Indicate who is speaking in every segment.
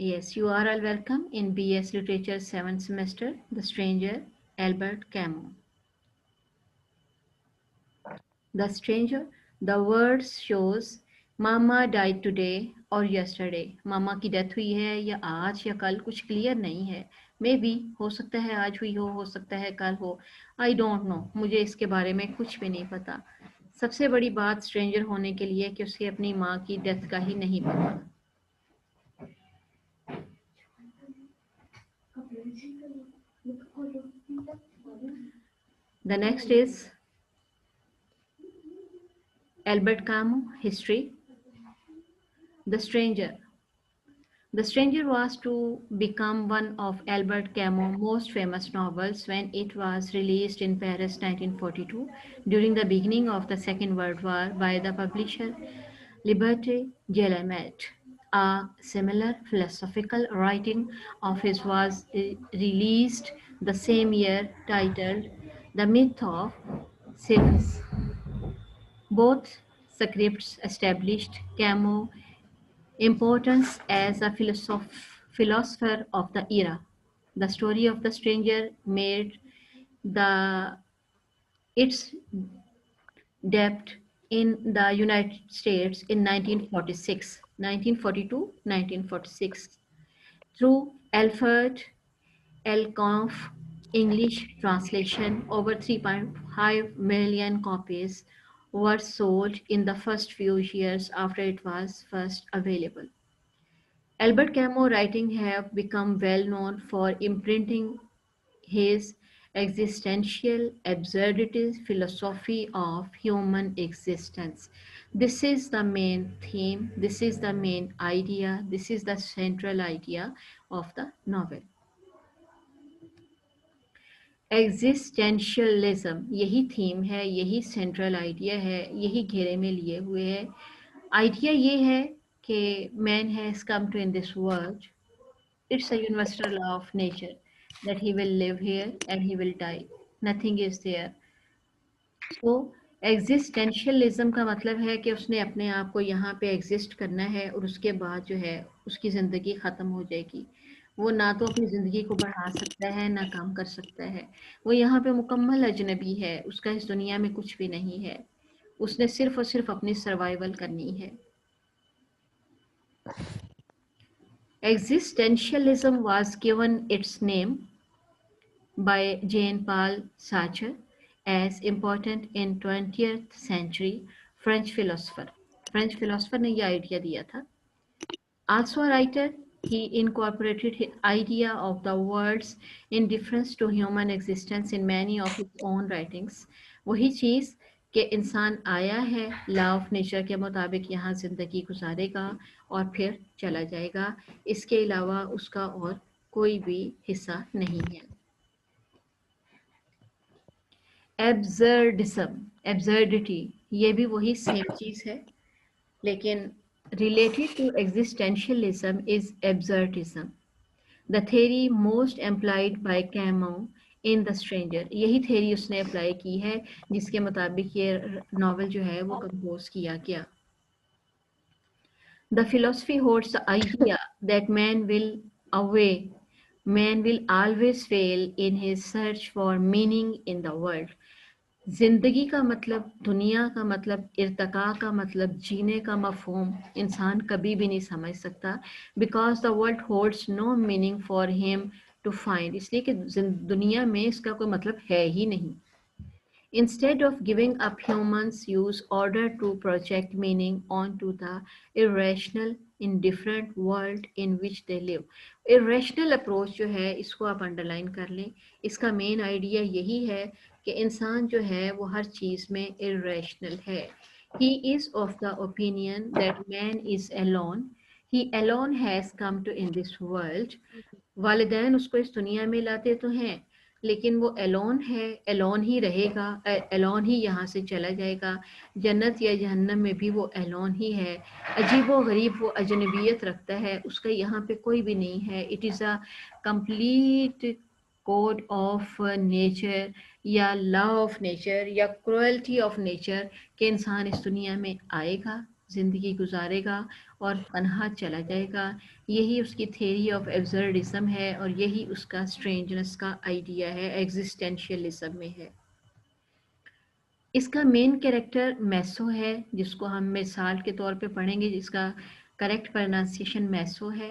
Speaker 1: Yes, you are all welcome in BS Literature 7th semester, The Stranger, Albert Camus. The Stranger, the word shows mama died today or yesterday. मामा की death हुई है या आज या कल, कुछ clear नहीं है. मे बी हो सकता है आज हुई हो सकता है कल हो. आई डोंट नो, मुझे इसके बारे में कुछ भी नहीं पता. सबसे बड़ी बात स्ट्रेंजर होने के लिए कि उसे अपनी माँ की डेथ का ही नहीं पता. The next is Albert Camus, History. The Stranger. The Stranger was to become one of Albert Camus' most famous novels when it was released in Paris 1942 during the beginning of the Second World War by the publisher Liberté Guillemette. A similar philosophical writing of his was released the same year titled The Myth of Sisyphus. Both scripts established Camus' importance as a philosopher of the era. The story of the stranger made the its debut in the United States in 1946 through Alfred L. Kampf English translation. Over 3.5 million copies were sold in the first few years after it was first available. Albert Camus' writings have become well known for imprinting his existential absurdity philosophy of human existence. This is the main theme, this is the main idea, this is the central idea of the novel. Existentialism यही theme है, यही central idea है, यही घेरे में लिए हुए है. आइडिया ये है कि man has come to in this world. It's a universal law of nature that he will live here and he will die. Nothing is there. So existentialism का मतलब है कि उसने अपने आप को यहाँ पे एग्जिस्ट करना है और उसके बाद जो है उसकी ज़िंदगी ख़त्म हो जाएगी. वो ना तो अपनी ज़िंदगी को बढ़ा सकता है ना काम कर सकता है. वो यहाँ पे मुकम्मल अजनबी है, उसका इस दुनिया में कुछ भी नहीं है. उसने सिर्फ और सिर्फ अपनी सर्वाइवल करनी है. Existentialism was given its name by Jean-Paul Sartre as important in 20th century French philosopher. French philosopher ने ये idea दिया था. Also a writer, he incorporated his idea of the world's indifference to human existence in many of his own writings. वही चीज़ कि इंसान आया है law of nature के मुताबिक यहाँ ज़िंदगी गुजारेगा और फिर चला जाएगा. इसके अलावा उसका और कोई भी हिस्सा नहीं है. एब्जर्डिटी ये भी वही सेम चीज़ है, लेकिन related to existentialism is absurdism, the theory most employed by Camus in The Stranger. यही theory उसने अप्लाई की है जिसके मुताबिक ये नॉवल जो है वो कंपोज किया गया. The philosophy holds the idea that man will always fail in his search for meaning in the world. ज़िंदगी का मतलब, दुनिया का मतलब, इर्तिका का मतलब, जीने का मफ़हूम इंसान कभी भी नहीं समझ सकता. Because the world holds no meaning for him to find. इसलिए कि दुनिया में इसका कोई मतलब है ही नहीं. Instead of giving up, humans use order to project meaning onto the irrational, indifferent world in which they live. Irrational approach जो है इसको आप अंडरलाइन कर लें. इसका मेन आइडिया यही है कि इंसान जो है वो हर चीज़ में irrational है. He is of the opinion that man is alone. He alone has come to in this world. वालिदैन उसको इस दुनिया में लाते तो हैं, लेकिन वो एलोन है, एलोन ही रहेगा, एलोन ही यहाँ से चला जाएगा. जन्नत या जहन्नम में भी वो एलोन ही है. अजीब व गरीब वो अजनबियत रखता है, उसका यहाँ पे कोई भी नहीं है. It is a complete code of nature या लॉ ऑफ नेचर या क्रुएल्टी ऑफ नेचर कि इंसान इस दुनिया में आएगा, ज़िंदगी गुजारेगा और पनहा चला जाएगा। यही उसकी थ्योरी ऑफ एब्सर्डिज्म है और यही उसका स्ट्रेंजनेस का आइडिया है, एग्जिस्टेंशियलिज्म में है। इसका मेन कैरेक्टर मैसो है, जिसको हम मिसाल के तौर पे पढ़ेंगे, जिसका करेक्ट प्रोनाउंसिएशन मैसो है।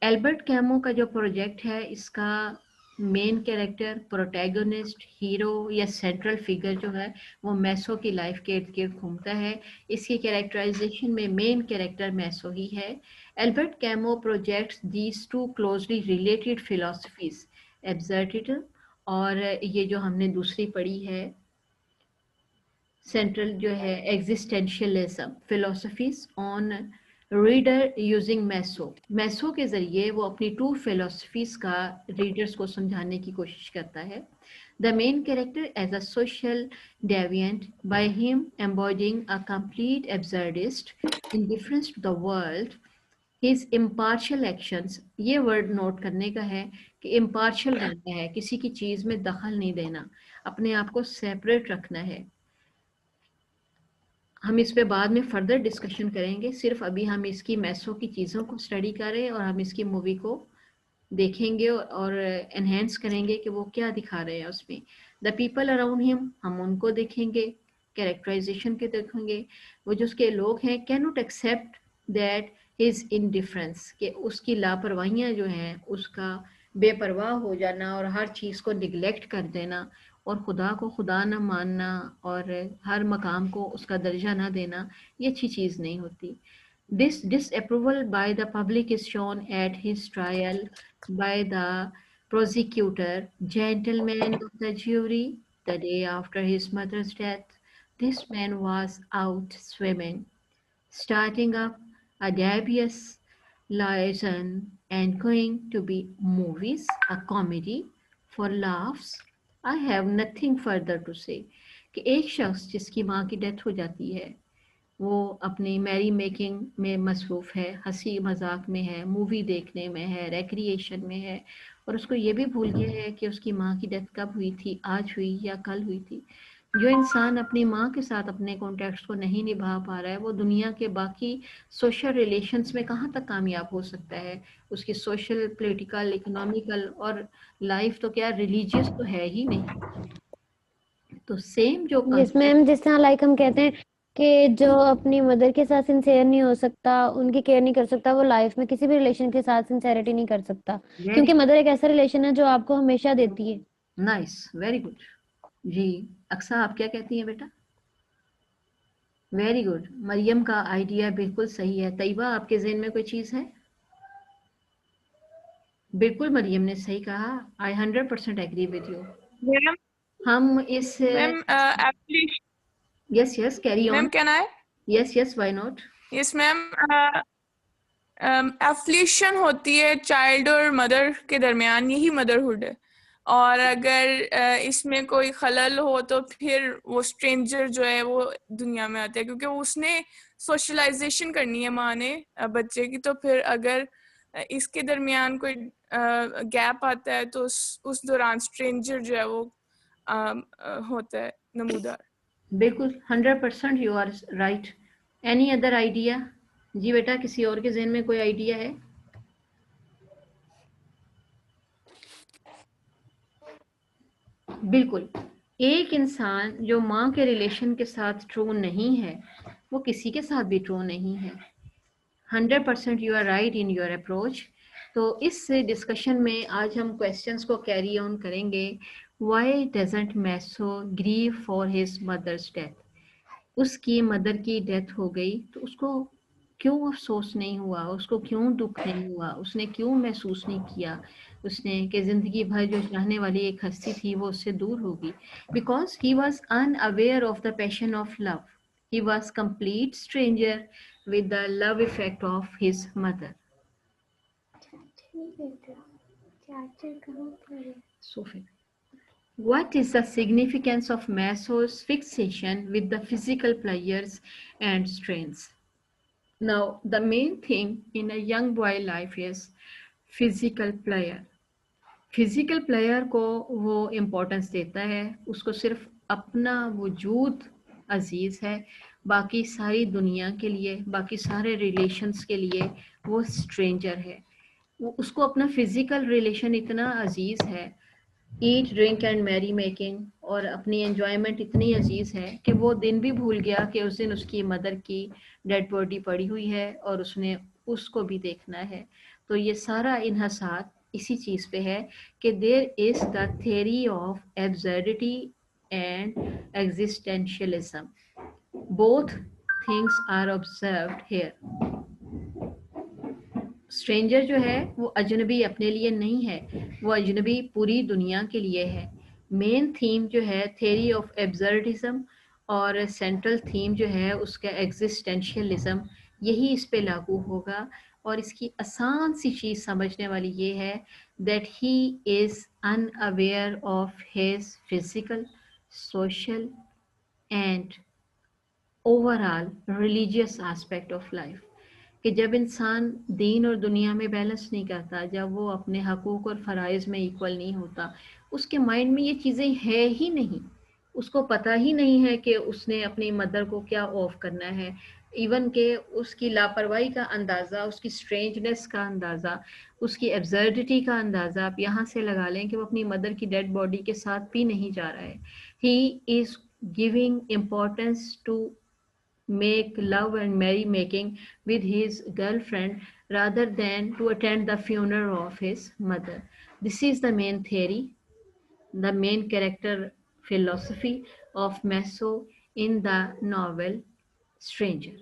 Speaker 1: एल्बर्ट कैमू का जो प्रोजेक्ट है, इसका मेन कैरेक्टर, प्रोटैगनिस्ट, हीरो या सेंट्रल फिगर जो है वो मैसो की लाइफ के इर्द गिर्द घूमता है। इसकी कैरेक्टराइजेशन में मेन कैरेक्टर मैसो ही है। Albert Camus projects these two closely related philosophies, absurdism और ये जो हमने दूसरी पढ़ी है सेंट्रल जो है existentialism, philosophies on reader using मैसो। मैसो के ज़रिए वो अपनी टू फिलोसफीज का रीडर्स को समझाने की कोशिश करता है। The main character as a social deviant, by him embodying a complete absurdist, indifference to the world, his impartial actions. ये वर्ड नोट करने का है कि इम्पार्शियल रहना है, किसी की चीज़ में दखल नहीं देना, अपने आप को सेपरेट रखना है। हम इस पे बाद में फर्दर डिस्कशन करेंगे, सिर्फ अभी हम इसकी मैसो की चीज़ों को स्टडी करें और हम इसकी मूवी को देखेंगे और एनहेंस करेंगे कि वो क्या दिखा रहे हैं उसमें। द पीपल अराउंड हिम, हम उनको देखेंगे, कैरेक्टराइजेशन के देखेंगे। वो जो उसके लोग हैं, can not accept that his indifference, कि उसकी लापरवाहियाँ जो हैं, उसका बेपरवाह हो जाना और हर चीज़ को निगलेक्ट कर देना और खुदा को खुदा न मानना और हर मकाम को उसका दर्जा ना देना, ये अच्छी चीज़ नहीं होती। This disapproval by the public is shown at his trial by the prosecutor, gentleman of the jury, the day after his mother's death. This man was out swimming, starting up a dubious liaison and going to be movies, a comedy for laughs. I have nothing further to say. कि एक शख्स जिसकी माँ की death हो जाती है, वो अपनी मैरी मेकिंग में मसरूफ़ है, हंसी मजाक में है, मूवी देखने में है, रिक्रिएशन में है, और उसको ये भी भूल गया है कि उसकी माँ की डेथ कब हुई थी, आज हुई या कल हुई थी। जो इंसान अपनी माँ के साथ अपने कॉन्टैक्ट्स को नहीं निभा पा रहा है, वो दुनिया के बाकी सोशल रिलेशंस में कहाँ तक कामयाब हो सकता है। उसकी सोशल, पॉलिटिकल, इकोनॉमिकल और लाइफ तो क्या रिलीजियस तो है ही नहीं। तो सेम जो
Speaker 2: यस मैम, जिस तरह लाइक हम कहते हैं कि जो अपनी मदर के साथ सिंसियर नहीं हो सकता, उनकी केयर नहीं कर सकता, वो लाइफ में किसी भी रिलेशन के साथ सिंसियरिटी नहीं कर सकता, क्योंकि मदर एक ऐसा रिलेशन है जो आपको हमेशा देती है।
Speaker 1: Nice, very good. जी अक्सा, आप क्या कहती हैं बेटा? Very good. मरियम का आइडिया बिल्कुल सही है। तैयबा, आपके ज़हन में कोई चीज़ है? बिल्कुल मरियम ने सही कहा। आई 100% एग्री विद यू।
Speaker 3: मैम
Speaker 1: हम इस
Speaker 3: ma'am
Speaker 1: yes yes, carry on.
Speaker 3: Ma'am can I?
Speaker 1: Yes yes, why not.
Speaker 3: Yes ma'am, affliction होती है चाइल्ड और मदर के दरमियान, यही मदरहुड है। और अगर इसमें कोई खलल हो तो फिर वो स्ट्रेंजर जो है वो दुनिया में आता है, क्योंकि उसने सोशलाइजेशन करनी है माँ ने बच्चे की। तो फिर अगर इसके दरमियान कोई गैप आता है तो उस दौरान स्ट्रेंजर जो है वो होता है नमूदार।
Speaker 1: बिल्कुल 100% you are right. Any other idea? जी बेटा, किसी और के ज़हन में कोई आइडिया है? बिल्कुल। एक इंसान जो माँ के रिलेशन के साथ ट्रू नहीं है, वो किसी के साथ भी ट्रू नहीं है। 100% you are right in your approach. तो इस डिस्कशन में आज हम क्वेश्चंस को कैरी ऑन करेंगे। व्हाई डजंट मैसो grieve for his mother's death? उसकी मदर की डेथ हो गई तो उसको क्यों अफसोस नहीं हुआ, उसको क्यों दुख नहीं हुआ, उसने क्यों महसूस नहीं किया उसने कि ज़िंदगी भर जो चाहने वाली एक हस्ती थी वो उससे दूर होगी? Because he was unaware of the passion of love. He was complete stranger with the love effect of his mother. Sophie, what is the significance of Maslo's fixation with the physical pleasures and strains? Now, the main thing in a young boy life is physical pleasure. Physical player को वो importance देता है, उसको सिर्फ अपना वजूद अजीज़ है, बाकी सारी दुनिया के लिए, बाकी सारे रिलेशंस के लिए वो स्ट्रेंजर है। वो उसको अपना फिजिकल रिलेशन इतना अजीज है, eat drink and merry making और अपनी एंजॉयमेंट इतनी अजीज है कि वो दिन भी भूल गया कि उस दिन उसकी मदर की डेड बॉडी पड़ी हुई है और उसने उसको भी देखना है। तो ये सारा इन्हसार इसी चीज़ पे है कि there is the theory of absurdity and existentialism, both things are observed here. Stranger जो है वो अजनबी अपने लिए नहीं है, वो अजनबी पूरी दुनिया के लिए है। मेन थीम जो है थ्योरी ऑफ एब्सर्डिज्म और सेंट्रल थीम जो है उसका एग्जिस्टेंशियलिज्म, यही इस पे लागू होगा। और इसकी आसान सी चीज़ समझने वाली ये है that he is unaware of his physical, social and overall religious aspect of life. कि जब इंसान दीन और दुनिया में बैलेंस नहीं करता, जब वो अपने हकूक़ और फ़राइज़ में इक्वल नहीं होता, उसके माइंड में ये चीज़ें है ही नहीं। उसको पता ही नहीं है कि उसने अपनी मदर को क्या ऑफ करना है। इवन के उसकी लापरवाही का अंदाज़ा, उसकी स्ट्रेंजनेस का अंदाज़ा, उसकी एब्सर्डिटी का अंदाज़ा आप यहाँ से लगा लें कि वो अपनी मदर की डेड बॉडी के साथ भी नहीं जा रहा है। He is giving importance to make love and merry making with his girlfriend rather than to attend the funeral of his mother. This is the main theory, the main character philosophy of Maso in the novel Stranger.